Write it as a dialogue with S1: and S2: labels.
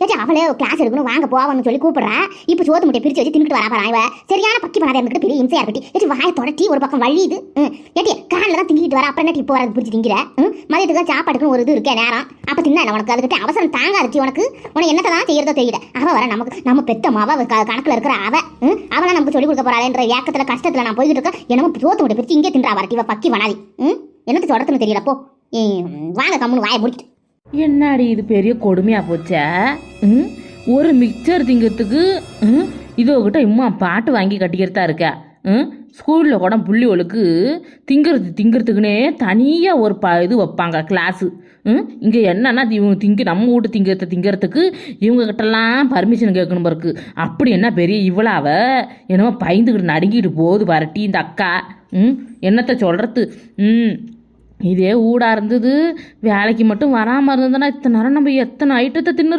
S1: ஏச்சி அவளே கிளாஸ் எடுக்கணும் வாங்க போவான்னு சொல்லி கூப்பிடுறா. இப்போ சோத்து முட்டையை பிரிச்சு வச்சு தின்னுட்டு வரா பாரு. இவ சரியான பக்கி பண்ணாத இருந்துட்டு பெரிய இம்சையா இருக்கட்டி. ஏச்சி வாயை தொடட்டி ஒரு பக்கம் வழியுது. ஏட்டி காலில் தான் திங்கிட்டு வர அப்புறம் என்ன இப்போ வரது பிடிச்சி திங்கிற. மதியத்துக்கு சாப்பாட்டுக்குன்னு ஒரு இது இருக்கே நேரம். அப்போ தின்னா உனக்கு அதுக்கிட்ட அவசரம் தாங்காச்சு. உனக்கு என்னத்தை தான் செய்யறதோ தெரியல. அவ வர நமக்கு நம்ம பெத்த மாவ கணக்கில் இருக்கிற அவனா நமக்கு சொல்லி கொடுக்க போறாளேன்ற ஏக்கத்துல கஷ்டத்துல நான் போய்கிட்டு இருக்கேன். என்னமோ சோத்து முட்டை பிரிச்சு இங்கே தின்றா வரட்டி. இவ பக்கி பண்ணாதி. என்னத்தை சொல்றதுன்னு தெரியலப்போ. வாங்க கம்முன்னு வாயை முடிக்கிட்டு.
S2: என்னாடி இது பெரிய கொடுமையாக போச்சா? ஒரு மிக்சர் திங்கிறதுக்கு இதோகிட்ட இம்மா பாட்டு வாங்கி கட்டிக்கிறதா இருக்கா. ஸ்கூலில் கூட புள்ளிகளுக்கு திங்கிறதுக்குன்னே தனியாக ஒரு இது வைப்பாங்க கிளாஸு. இங்கே என்னன்னா இவங்க நம்ம வீட்டு திங்கிறதுக்கு இவங்ககிட்டலாம் பர்மிஷன் கேட்கணும் பிறகு. அப்படி என்ன பெரிய இவ்வளாவ என்னமோ பயந்துக்கிட்டு நடுங்கிட்டு போகுது வரட்டி இந்த அக்கா. என்னத்தை சொல்கிறது. இதே ஊடாக இருந்தது வேலைக்கு மட்டும் வராமல் இருந்ததுன்னா இத்தனை நேரம் நம்ம எத்தனை ஐட்டத்தை தின்னு